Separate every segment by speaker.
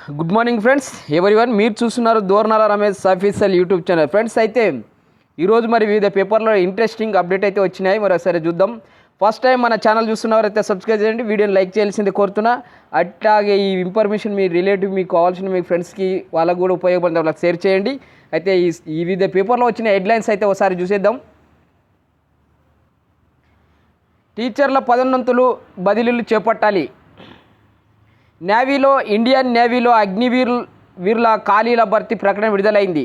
Speaker 1: Good morning friends, everyone మీరు చూస్తున్నారు Dornala Ramesh official YouTube channel. Friends అయితే ఈరోజు మరి వివిధ పేపర్లో ఇంట్రెస్టింగ్ అప్డేట్ అయితే వచ్చినాయి. మరి ఒకసారి చూద్దాం. ఫస్ట్ టైం మన ఛానల్ చూస్తున్నవారైతే సబ్స్క్రైబ్ చేయండి, వీడియోని లైక్ చేయాల్సింది కోరుతున్నా. అట్లాగే ఈ ఇన్ఫర్మేషన్ మీ రిలేటివ్ మీకు కావాల్సిన మీ ఫ్రెండ్స్కి వాళ్ళకు కూడా ఉపయోగపడే వాళ్ళకి షేర్ చేయండి. అయితే ఈ వివిధ పేపర్లో వచ్చిన హెడ్లైన్స్ అయితే ఒకసారి చూసేద్దాం. టీచర్ల పదోన్నతులు బదిలీలు చేపట్టాలి. నేవీలో ఇండియన్ నేవీలో వీరుల ఖాళీల భర్తీ ప్రకటన విడుదలైంది.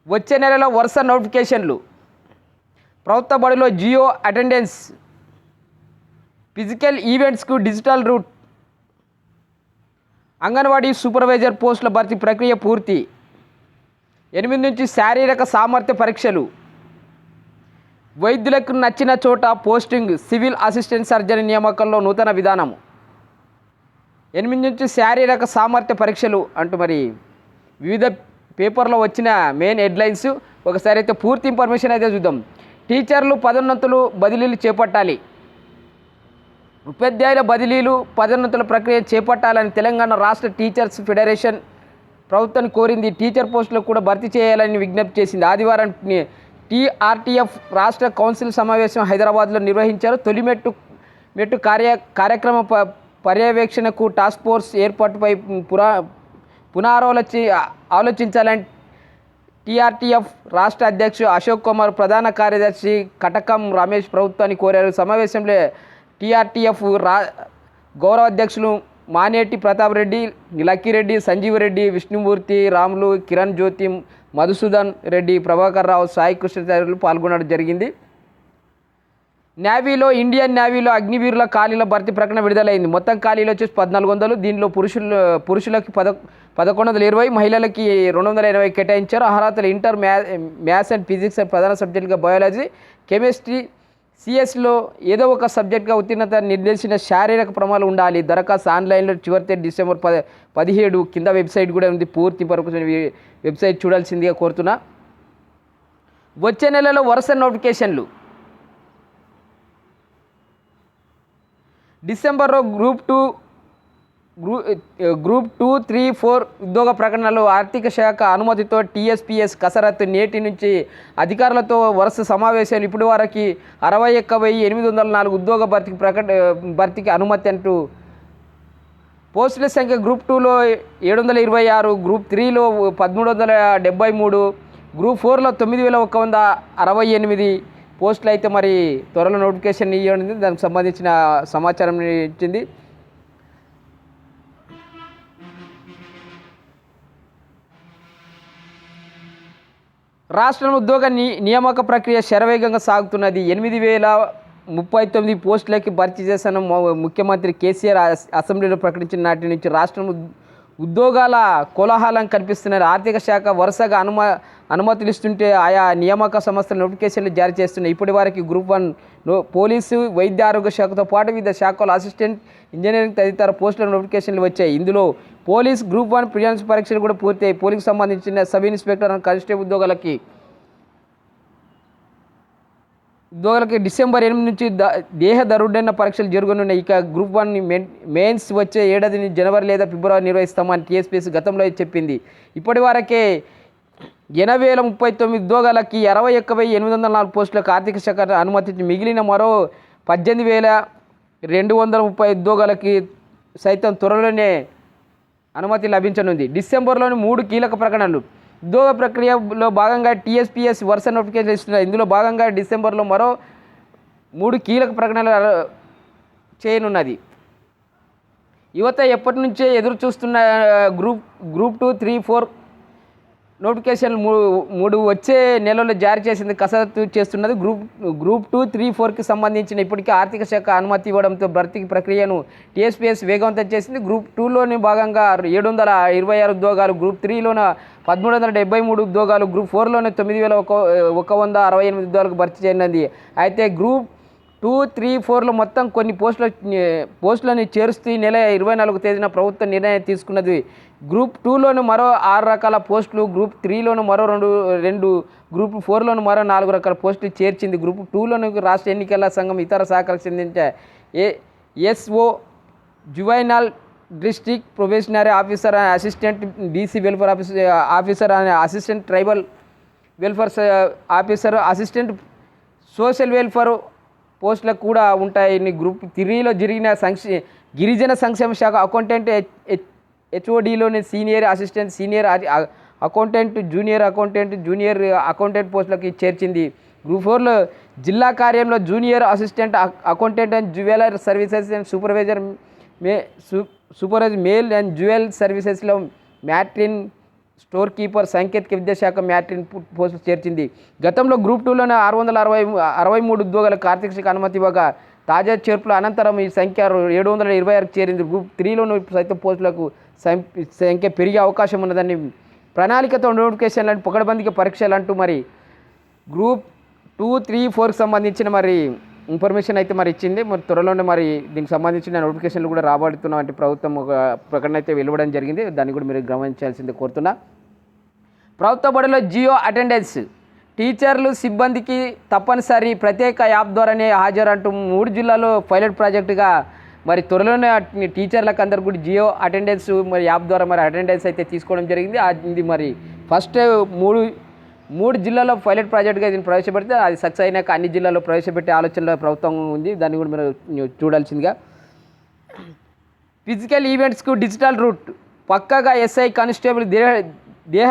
Speaker 1: వచ్చే నెలలో వరుస నోటిఫికేషన్లు. ప్రభుత్వ బడిలో జియో అటెండెన్స్, ఫిజికల్ ఈవెంట్స్కు డిజిటల్ రూట్, అంగన్వాడీ సూపర్వైజర్ పోస్టుల భర్తీ ప్రక్రియ పూర్తి. 8 నుంచి శారీరక సామర్థ్య పరీక్షలు. వైద్యులకు నచ్చిన చోట పోస్టింగ్, సివిల్ అసిస్టెంట్ సర్జరీ నియామకంలో నూతన విధానం. 8 నుంచి శారీరక సామర్థ్య పరీక్షలు అంటూ మరి వివిధ పేపర్లో వచ్చిన మెయిన్ హెడ్లైన్స్. ఒకసారి అయితే పూర్తి ఇన్ఫర్మేషన్ అయితే చూద్దాం. టీచర్లు పదోన్నతులు బదిలీలు చేపట్టాలి. ఉపాధ్యాయుల బదిలీలు పదోన్నతుల ప్రక్రియ చేపట్టాలని తెలంగాణ రాష్ట్ర టీచర్స్ ఫెడరేషన్ ప్రభుత్వాన్ని కోరింది. టీచర్ పోస్టులు కూడా భర్తీ చేయాలని విజ్ఞప్తి చేసింది. ఆదివారం టీఆర్టీఎఫ్ రాష్ట్ర కౌన్సిల్ సమావేశం హైదరాబాద్లో నిర్వహించారు. తొలి మెట్టు కార్యక్రమ పర్యవేక్షణకు టాస్క్ ఫోర్స్ ఏర్పాటుపై ఆలోచించాలని టీఆర్టీఎఫ్ రాష్ట్ర అధ్యక్షుడు అశోక్ కుమార్, ప్రధాన కార్యదర్శి కటకం రమేష్ ప్రభుత్వాన్ని కోరారు. సమావేశంలో టీఆర్టీఎఫ్ గౌరవ అధ్యక్షులు మానేటి ప్రతాప్ రెడ్డి, లక్కిరెడ్డి, సంజీవరెడ్డి, విష్ణుమూర్తి, రాములు, కిరణ్ జ్యోతి, మధుసూదన్ రెడ్డి, ప్రభాకర్ రావు, సాయి కృష్ణాచార్యులు పాల్గొనడం జరిగింది. నేవీలో ఇండియన్ నేవీలో అగ్నివీరుల ఖాళీల భర్తీ ప్రకటన విడుదలైంది. మొత్తం ఖాళీలు వచ్చేసి 1400. దీనిలో పురుషులకి 1120, మహిళలకి 280 కేటాయించారు. అర్హతలు ఇంటర్ మ్యాథ్స్ అండ్ ఫిజిక్స్ ప్రధాన సబ్జెక్టుగా బయాలజీ, కెమిస్ట్రీ, సిఎస్లో ఏదో ఒక సబ్జెక్టుగా ఉత్తీర్ణత నిర్దేశించిన శారీరక ప్రమాణాలు ఉండాలి. దరఖాస్తు ఆన్లైన్లో చివరి తేదీ డిసెంబర్ 17. కింద వెబ్సైట్ కూడా ఉంది, పూర్తి వెబ్సైట్ చూడాల్సిందిగా కోరుతున్నా. వచ్చే నెలలో వరుస నోటిఫికేషన్లు. డిసెంబర్లో గ్రూప్ 2, 3, 4 ఉద్యోగ ప్రకటనలు. ఆర్థిక శాఖ అనుమతితో టీఎస్పీఎస్ కసరత్తు. నేటి నుంచి అధికారులతో వరుస సమావేశాలు. ఇప్పటి వరకు 61,804 ఉద్యోగ భర్తీకి అనుమతి అంటూ. పోస్టుల సంఖ్య గ్రూప్ 2లో 726, గ్రూప్ 3లో 1373, గ్రూప్ 4లో 9,168 పోస్టులు అయితే మరి త్వరలో నోటిఫికేషన్ ఇవ్వడం, దానికి సంబంధించిన సమాచారం ఇచ్చింది. రాష్ట్రం ఉద్యోగ నియామక ప్రక్రియ శరవేగంగా సాగుతున్నది. 8,039 పోస్టులకి భర్తీ చేసిన ముఖ్యమంత్రి కేసీఆర్ అసెంబ్లీలో ప్రకటించిన నాటి నుంచి రాష్ట్రం ఉద్యోగాల కోలాహలం కనిపిస్తున్నారు. ఆర్థిక శాఖ వరుసగా అనుమతులు ఇస్తుంటే ఆయా నియామక సంస్థలు నోటిఫికేషన్లు జారీ చేస్తున్నాయి. ఇప్పటి వరకు గ్రూప్ 1 పోలీసు, వైద్య ఆరోగ్య శాఖతో పాటు వివిధ శాఖల అసిస్టెంట్ ఇంజనీరింగ్ తదితర పోస్టుల నోటిఫికేషన్లు వచ్చాయి. ఇందులో పోలీస్ గ్రూప్ 1 ప్రిలిమ్స్ పరీక్షలు కూడా పూర్తయ్యాయి. పోలీసుకు సంబంధించిన సబ్ ఇన్స్పెక్టర్ అండ్ కానిస్టేబుల్ ఉద్యోగాలకి డిసెంబర్ 8 నుంచి దేహ దరుడైన పరీక్షలు జరగనున్నాయి. ఇక గ్రూప్ 1 మెయిన్స్ వచ్చే ఏడాదిని జనవరి లేదా ఫిబ్రవరి నిర్వహిస్తామని టీఎస్పీఎస్ గతంలో చెప్పింది. ఇప్పటి వరకే 80,039 ఉద్యోగాలకి 61,804 పోస్టులకు ఆర్థిక శాఖ అనుమతించి మిగిలిన మరో 18,230 ఉద్యోగాలకి సైతం త్వరలోనే అనుమతి లభించనుంది. డిసెంబర్లోని 3 కీలక ప్రకటనలు. ఉద్యోగ ప్రక్రియలో భాగంగా టీఎస్పీఎస్ వరుస నోటిఫికేషన్ ఇస్తున్నారు. ఇందులో భాగంగా డిసెంబర్లో మరో 3 కీలక ప్రకటనలు చేయనున్నది. యువత ఎప్పటి నుంచే ఎదురు చూస్తున్న గ్రూప్ 2, 3, 4 నోటిఫికేషన్ 3 వచ్చే నెలలో జారీ చేసింది, కసరత్తు చేస్తున్నది. గ్రూప్ 2, 3, 4కి సంబంధించిన ఇప్పటికీ ఆర్థిక శాఖ అనుమతి ఇవ్వడంతో భర్తీ ప్రక్రియను టీఎస్పీఎస్ వేగవంతం చేసింది. గ్రూప్ 2లోని భాగంగా 726 ఉద్యోగాలు, గ్రూప్ 3లోన 1373 ఉద్యోగాలు, గ్రూప్ 4లోనే 9,168 ఉద్యోగాలకు భర్తీ చేయనుంది. అయితే గ్రూప్ 2, 3, 4లో మొత్తం కొన్ని పోస్టులను చేరుస్తూ ఈ నెల 24వ తేదీన ప్రభుత్వం నిర్ణయం తీసుకున్నది. గ్రూప్ 2లోను మరో 6 రకాల పోస్టులు, గ్రూప్ 3లోను మరో 2, గ్రూప్ 4లోను మరో 4 రకాల పోస్టులు చేర్చింది. గ్రూప్ 2లోను రాష్ట్ర ఎన్నికల సంఘం ఇతర శాఖలకు చెందించే SO juvenile district probationary officer and assistant BC welfare officer and assistant tribal welfare officer assistant social welfare పోస్టులకు కూడా ఉంటాయి. గ్రూప్ 3లో జరిగిన గిరిజన సంక్షేమ శాఖ అకౌంటెంట్ హెచ్ఓడిలోని senior assistant senior accountant junior accountant పోస్టులకు చేర్చింది. గ్రూప్ 4లో జిల్లా కార్యంలో junior assistant accountant and jeweller services and supervisor male and jewel సర్వీసెస్లో మ్యాట్రిన్ స్టోర్ కీపర్ సాంకేతిక విద్యాశాఖ మ్యాట్రిన్ పోస్టులు చేర్చింది. గతంలో గ్రూప్ 2లోనే 663 ఉద్యోగాలకు ఆర్థిక శాఖ అనుమతి ఇవ్వగా తాజా చేర్పుల అనంతరం ఈ సంఖ్య 726కు చేరింది. గ్రూప్ 3లోనూ సైతం పోస్టులకు సంఖ్య పెరిగే అవకాశం ఉన్నదని ప్రణాళికతో నోటిఫికేషన్లను పకడ్బందీగా పరీక్షలు అంటూ మరి గ్రూప్ 2, 3, 4కి సంబంధించిన మరి ఇన్ఫర్మేషన్ అయితే మరి ఇచ్చింది. మరి త్వరలోనే మరి దీనికి సంబంధించిన నోటిఫికేషన్లు కూడా రాబడుతున్నాం అంటే ప్రభుత్వం ఒక ప్రకటన అయితే వెలువడం జరిగింది. దాన్ని కూడా మీరు గమనించాల్సింది కోరుతున్నా. ప్రభుత్వ బడుల్లో జియో అటెండెన్స్ టీచర్లు సిబ్బందికి తప్పనిసరి ప్రత్యేక యాప్ ద్వారానే హాజరు అంటూ 3 జిల్లాల్లో పైలట్ ప్రాజెక్టుగా మరి త్వరలోనే టీచర్లకు అందరు కూడా జియో అటెండెన్స్ మరి యాప్ ద్వారా మరి అటెండెన్స్ అయితే తీసుకోవడం జరిగింది. అది మరి ఫస్ట్ 3 జిల్లాల్లో పైలట్ ప్రాజెక్టుగా దీన్ని ప్రవేశపెడితే అది సక్సెస్ అయినాక అన్ని జిల్లాల్లో ప్రవేశపెట్టే ఆలోచనలో ప్రభుత్వం ఉంది. దాన్ని కూడా మీరు చూడాల్సిందిగా. ఫిజికల్ ఈవెంట్స్కు డిజిటల్ రూట్ పక్కగా ఎస్ఐ కానిస్టేబుల్ దేహ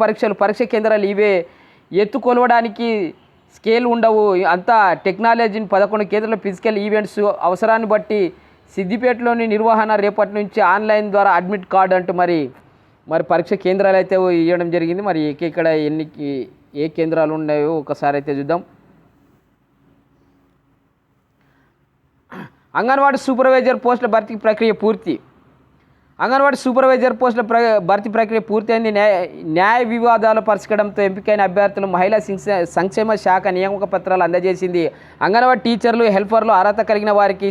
Speaker 1: పరీక్ష కేంద్రాలు ఇవే ఎత్తుకొలవడానికి స్కేల్ ఉండవు. అంతా టెక్నాలజీని 11 కేంద్రాల ఫిజికల్ ఈవెంట్స్ అవసరాన్ని బట్టి సిద్దిపేటలోని నిర్వహణ రేపటి నుంచి ఆన్లైన్ ద్వారా అడ్మిట్ కార్డు అంటూ మరి పరీక్ష కేంద్రాలు అయితే ఇవ్వడం జరిగింది. మరి ఇక్కడ ఏ కేంద్రాలు ఉన్నాయో ఒకసారి అయితే చూద్దాం. అంగన్వాడీ సూపర్వైజర్ పోస్టుల భర్తీ ప్రక్రియ పూర్తి. అంగన్వాడీ సూపర్వైజర్ పోస్టుల భర్తీ ప్రక్రియ పూర్తయింది. న్యాయ వివాదాలు పరిష్కరించడంతో ఎంపికైన అభ్యర్థులు మహిళా సంక్షేమ శాఖ నియామక పత్రాలు అందజేసింది. అంగన్వాడీ టీచర్లు హెల్పర్లు అర్హత కలిగిన వారికి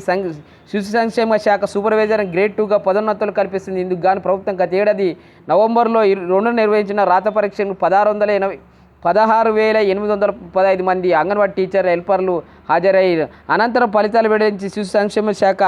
Speaker 1: శిశు సంక్షేమ శాఖ సూపర్వైజర్ గ్రేడ్ 2గా పదోన్నతులు కల్పిస్తుంది. ఇందుకు గాను ప్రభుత్వం గత ఏడాది నవంబర్లో 2 నిర్వహించిన రాత పరీక్షకు 16,815 మంది అంగన్వాడీ టీచర్ హెల్పర్లు హాజరయ్యారు. అనంతరం ఫలితాలు వెల్లడించి శిశు సంక్షేమ శాఖ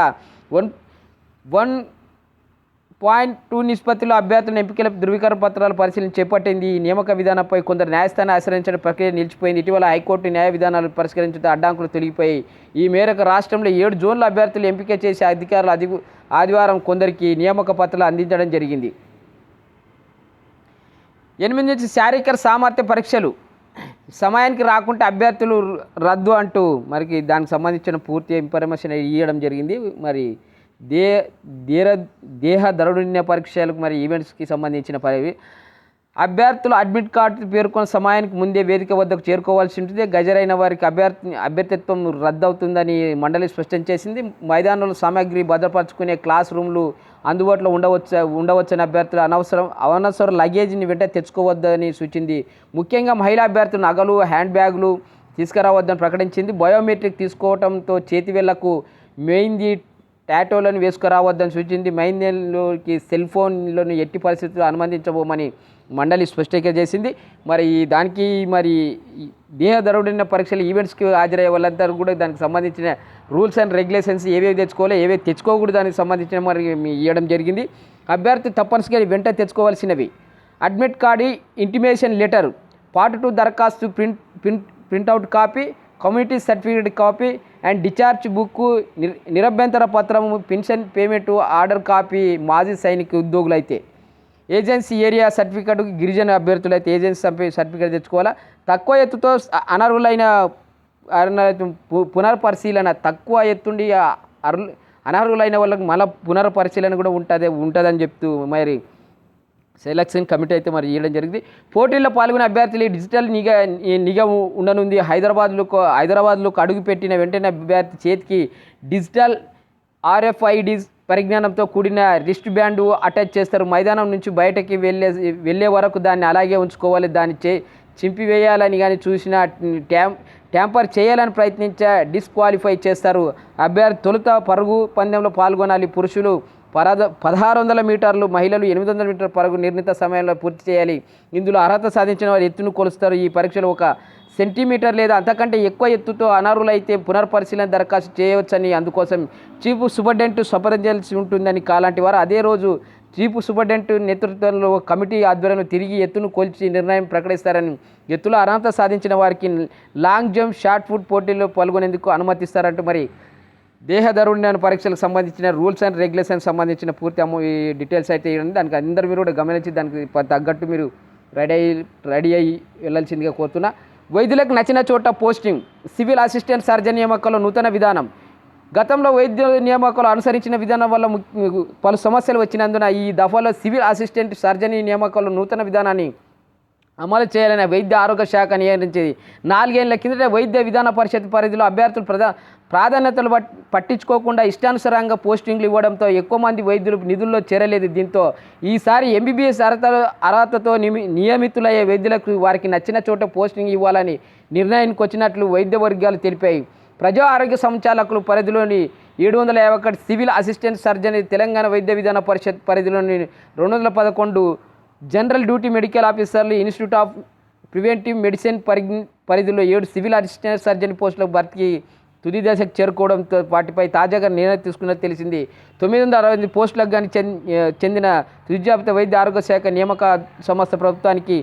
Speaker 1: 1.2 నిష్పత్తిలో అభ్యర్థుల ఎంపికల ధృవీకరణ పత్రాల పరిశీలన చేపట్టింది. ఈ నియామక విధానంపై కొందరు న్యాయస్థానాన్ని ఆశ్రయించడం ప్రక్రియ నిలిచిపోయింది. ఇటీవల హైకోర్టు న్యాయ విధానాలు పరిష్కరించడంతో అడ్డంకులు తొలగిపోయాయి. ఈ మేరకు రాష్ట్రంలో 7 జోన్ల అభ్యర్థులు ఎంపిక చేసే అధికారులు ఆదివారం కొందరికి నియామక పత్రాలు అందించడం జరిగింది. 8 నుంచి శారీరక సామర్థ్య పరీక్షలు సమయానికి రాకుంటే అభ్యర్థులు రద్దు అంటూ మరి దానికి సంబంధించిన పూర్తి ఇన్ఫర్మేషన్ ఇవ్వడం జరిగింది. మరి దేహ దృఢ పరీక్షలకు మరి ఈవెంట్స్కి సంబంధించిన అభ్యర్థులు అడ్మిట్ కార్డు పేర్కొన్న సమయానికి ముందే వేదిక వద్దకు చేరుకోవాల్సి ఉంటుంది. గజరైన వారికి అభ్యర్థిత్వం రద్దవుతుందని మండలి స్పష్టం చేసింది. మైదానంలో సామాగ్రి భద్రపరచుకునే క్లాస్ రూమ్లు అందుబాటులో ఉండవచ్చని అభ్యర్థులు అనవసర లగేజీని వెంట తెచ్చుకోవద్దని సూచింది. ముఖ్యంగా మహిళా అభ్యర్థులు నగలు హ్యాండ్ బ్యాగులు తీసుకురావద్దని ప్రకటించింది. బయోమెట్రిక్ తీసుకోవడంతో చేతివేళ్లకు మెయింది టాటోలను వేసుకురావద్దని సూచించింది. మైందేలోకి సెల్ ఫోన్లను ఎట్టి పరిస్థితుల్లో అనుమతించబోమని మండలి స్పష్టంగా చేసింది. మరి దానికి మరి దేహ దృఢ పరీక్షలు ఈవెంట్స్కి హాజరయ్యే వాళ్ళందరూ కూడా దానికి సంబంధించిన రూల్స్ అండ్ రెగ్యులేషన్స్ ఏవేవి తెచ్చుకోవాలో ఏవేవి తెచ్చుకోకూడదు దానికి సంబంధించిన మరి ఇవ్వడం జరిగింది. అభ్యర్థి తప్పనిసరిగా వెంట తెచ్చుకోవాల్సినవి admit card, intimation letter, part 2 దరఖాస్తు printout copy, community certificate copy and discharge book, నిరభ్యంతర పత్రము, పెన్షన్ పేమెంట్ ఆర్డర్ కాపీ. మాజీ సైనిక ఉద్యోగులు అయితే ఏజెన్సీ ఏరియా సర్టిఫికేట్, గిరిజన అభ్యర్థులు అయితే ఏజెన్సీ సర్టిఫికేట్ తెచ్చుకోవాలా. తక్కువ ఎత్తుతో అనర్హులైన పునర్పరిశీలన, తక్కువ ఎత్తుండి అనర్హులైన వాళ్ళకి మళ్ళీ పునర్పరిశీలన కూడా ఉంటుందని చెప్తూ మరి సెలక్షన్ కమిటీ అయితే మరి ఇవ్వడం జరిగింది. పోటీల్లో పాల్గొనే అభ్యర్థులు డిజిటల్ నిఘా ఉండనుంది. హైదరాబాద్లోకి అడుగుపెట్టిన వెంటనే అభ్యర్థి చేతికి డిజిటల్ RFID పరిజ్ఞానంతో కూడిన రిస్ట్ బ్యాండ్ అటాచ్ చేస్తారు. మైదానం నుంచి బయటకి వెళ్ళే వరకు దాన్ని అలాగే ఉంచుకోవాలి. దాన్ని చింపివేయాలని కానీ చూసినా ట్యాంపర్ చేయాలని ప్రయత్నించా డిస్క్వాలిఫై చేస్తారు. అభ్యర్థి తొలుత పరుగు పందెంలో పాల్గొనాలి. పురుషులు 1600 మీటర్లు, మహిళలు 800 మీటర్ల పరుగు నిర్ణీత సమయంలో పూర్తి చేయాలి. ఇందులో అర్హత సాధించిన వారు ఎత్తును కొలుస్తారు. ఈ పరీక్షలో 1 సెంటీమీటర్ లేదా అంతకంటే ఎక్కువ ఎత్తుతో అనర్హులైతే పునర్పరిశీలన దరఖాస్తు చేయవచ్చని, అందుకోసం చీఫ్ సూపరింటెండెంట్ సంప్రదించాల్సి ఉంటుందని, అలాంటి వారు అదే రోజు చీఫ్ సూపరింటెండెంట్ నేతృత్వంలో కమిటీ ఆధ్వర్యంలో తిరిగి ఎత్తును కొలిచి నిర్ణయం ప్రకటిస్తారని, ఎత్తులో అర్హత సాధించిన వారికి లాంగ్ జంప్, షార్ట్ పుట్ పోటీల్లో పాల్గొనేందుకు అనుమతిస్తారంటూ మరి దేహదారుణ్యాన్ని పరీక్షలకు సంబంధించిన రూల్స్ అండ్ రెగ్యులేషన్స్ సంబంధించిన పూర్తి ఈ డీటెయిల్స్ అయితే ఇవ్వండి. దానికి అందరు మీరు కూడా గమనించి దానికి తగ్గట్టు మీరు రెడీ అయ్యి వెళ్ళాల్సిందిగా కోరుతున్నా. వైద్యులకు నచ్చిన చోట పోస్టింగ్. సివిల్ అసిస్టెంట్ సర్జన్ నియామకంలో నూతన విధానం. గతంలో వైద్య నియామకాలు అనుసరించిన విధానం వల్ల పలు సమస్యలు వచ్చినందున ఈ దఫాలో సివిల్ అసిస్టెంట్ సర్జరీ నియామకాల్లో నూతన విధానాన్ని అమలు చేయాలని వైద్య ఆరోగ్య శాఖ నియంత్రించింది. 4 ఏళ్ల కిందట వైద్య విధాన పరిషత్ పరిధిలో అభ్యర్థులు ప్రాధాన్యతలు పట్టించుకోకుండా ఇష్టానుసారంగా పోస్టింగ్లు ఇవ్వడంతో ఎక్కువ మంది వైద్యులు నిధుల్లో చేరలేదు. దీంతో ఈసారి ఎంబీబీఎస్ అర్హతతో నియమితులయ్యే వైద్యులకు వారికి నచ్చిన చోట పోస్టింగ్ ఇవ్వాలని నిర్ణయానికి వచ్చినట్లు వైద్య వర్గాలు తెలిపాయి. ప్రజా ఆరోగ్య సంచాలకులు పరిధిలోని 751 సివిల్ అసిస్టెంట్ సర్జరీ, తెలంగాణ వైద్య విధాన పరిషత్ పరిధిలోని 211 జనరల్ డ్యూటీ మెడికల్ ఆఫీసర్లు, ఇన్స్టిట్యూట్ ఆఫ్ ప్రివెంటివ్ మెడిసిన్ పరిధిలో 7 సివిల్ అసిస్టెంట్ సర్జరీ పోస్టులకు భర్తీకి తుది దశకు చేరుకోవడంతో వాటిపై తాజాగా నిర్ణయం తీసుకున్నట్టు తెలిసింది. 968 పోస్టులకు కానీ చెందిన తుది జాబితా వైద్య ఆరోగ్య శాఖ నియామక సంస్థ ప్రభుత్వానికి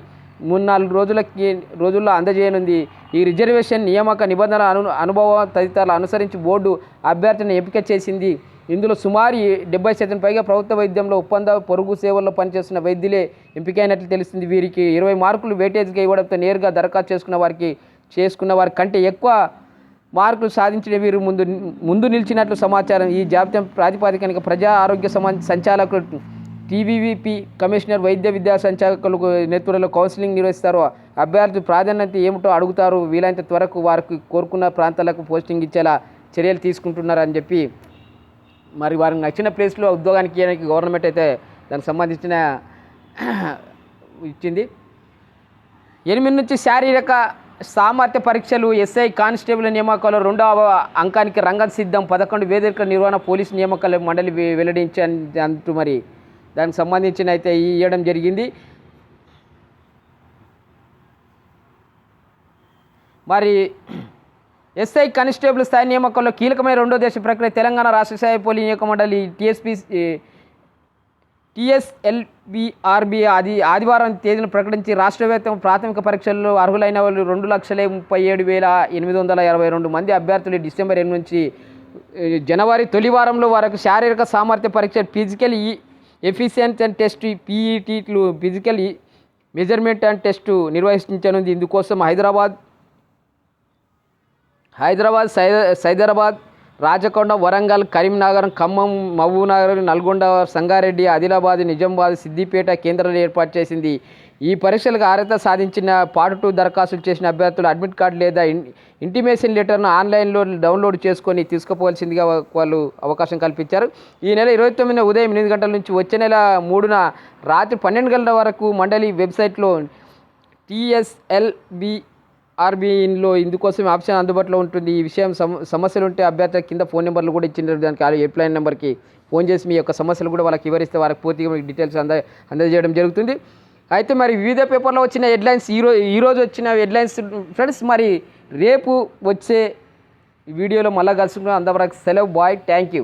Speaker 1: 3-4 రోజుల్లో అందజేయనుంది. ఈ రిజర్వేషన్ నియామక నిబంధనల అనుభవం తదితరాలు అనుసరించి బోర్డు అభ్యర్థిని ఎంపిక చేసింది. ఇందులో సుమారు 70% పైగా ప్రభుత్వ వైద్యంలో ఒప్పంద పొరుగు సేవల్లో పనిచేస్తున్న వైద్యులే ఎంపికైనట్లు తెలిసింది. వీరికి 20 మార్కులు వెయిటేజ్గా ఇవ్వడంతో నేరుగా దరఖాస్తు చేసుకున్న వారి కంటే ఎక్కువ మార్కులు సాధించిన వీరు ముందు నిలిచినట్లు సమాచారం. ఈ జాబితా ప్రాతిపదికన ప్రజా ఆరోగ్య సంచాలకులు, టీవీవీపీ కమిషనర్, వైద్య విద్యా సంచాలకులకు నేతృత్వంలో కౌన్సిలింగ్ నిర్వహిస్తారు. అభ్యర్థులు ప్రాధాన్యత ఏమిటో అడుగుతారు. వీలైనంత త్వరకు వారికి కోరుకున్న ప్రాంతాలకు పోస్టింగ్ ఇచ్చేలా చర్యలు తీసుకుంటున్నారని చెప్పి మరి వారికి నచ్చిన ప్లేస్లో ఉద్యోగానికి ఇవ్వడానికి గవర్నమెంట్ అయితే దానికి సంబంధించిన ఇచ్చింది. 8 నుంచి శారీరక సామర్థ్య పరీక్షలు. ఎస్ఐ కానిస్టేబుల్ నియామకాలు 2వ అంకానికి రంగం సిద్ధం. 11 వేదిక నిర్వహణ పోలీసు నియామకాల మండలి వెల్లడించంటూ మరి దానికి సంబంధించిన అయితే ఇవ్వడం జరిగింది. మరి ఎస్ఐ కానిస్టేబుల్ స్థాయి నియామకాల్లో కీలకమైన 2వ దశ ప్రక్రియ. తెలంగాణ రాష్ట్ర స్థాయి పోలీసు నియామక మండలి టీఎస్ఎల్బిఆర్బి ఆదివారం తేదీన ప్రకటించి రాష్ట్ర వ్యాప్తంగా ప్రాథమిక పరీక్షల్లో అర్హులైన వాళ్ళు 2,37,822 మంది అభ్యర్థులు డిసెంబర్ 8 నుంచి జనవరి తొలి వారంలో వారికి శారీరక సామర్థ్య పరీక్ష, ఫిజికల్ ఎఫిషియన్సీ అండ్ టెస్ట్, పీఈటీలు, ఫిజికల్ మెజర్మెంట్ అండ్ టెస్ట్ నిర్వహించనుంది. ఇందుకోసం హైదరాబాద్, సైదరాబాద్, రాచకొండ, వరంగల్, కరీంనగర్, ఖమ్మం, మహబూబ్నగర్, నల్గొండ, సంగారెడ్డి, ఆదిలాబాద్, నిజామాబాద్, సిద్దిపేట కేంద్రాలు ఏర్పాటు చేసింది. ఈ పరీక్షలకు అర్హత సాధించిన పార్ట్ 2 దరఖాస్తులు చేసిన అభ్యర్థులు అడ్మిట్ కార్డు లేదా ఇంటిమేషన్ లెటర్ను ఆన్లైన్లో డౌన్లోడ్ చేసుకొని తీసుకుపోవాల్సిందిగా వాళ్ళు అవకాశం కల్పించారు. ఈ నెల 29న ఉదయం 8 గంటల నుంచి వచ్చే నెల 3న రాత్రి 12 గంటల వరకు మండలి వెబ్సైట్లో టీఎస్ఎల్బిఆర్బిలో ఇందుకోసం ఆప్షన్ అందుబాటులో ఉంటుంది. ఈ విషయం సమస్యలు ఉంటే అభ్యర్థుల కింద ఫోన్ నెంబర్లు కూడా ఇచ్చిన దానికి హెల్ప్లైన్ నెంబర్కి ఫోన్ చేసి మీ యొక్క సమస్యలు కూడా వాళ్ళకి వివరిస్తే వారికి పూర్తిగా మీకు డీటెయిల్స్ అందజేయడం జరుగుతుంది. అయితే మరి వివిధ పేపర్లో వచ్చిన హెడ్లైన్స్, ఈరోజు వచ్చిన హెడ్లైన్స్ ఫ్రెండ్స్. మరి రేపు వచ్చే వీడియోలో మళ్ళీ కలుసుకున్నాం. అంతవరకు సెలవు. బాయ్. Thank you.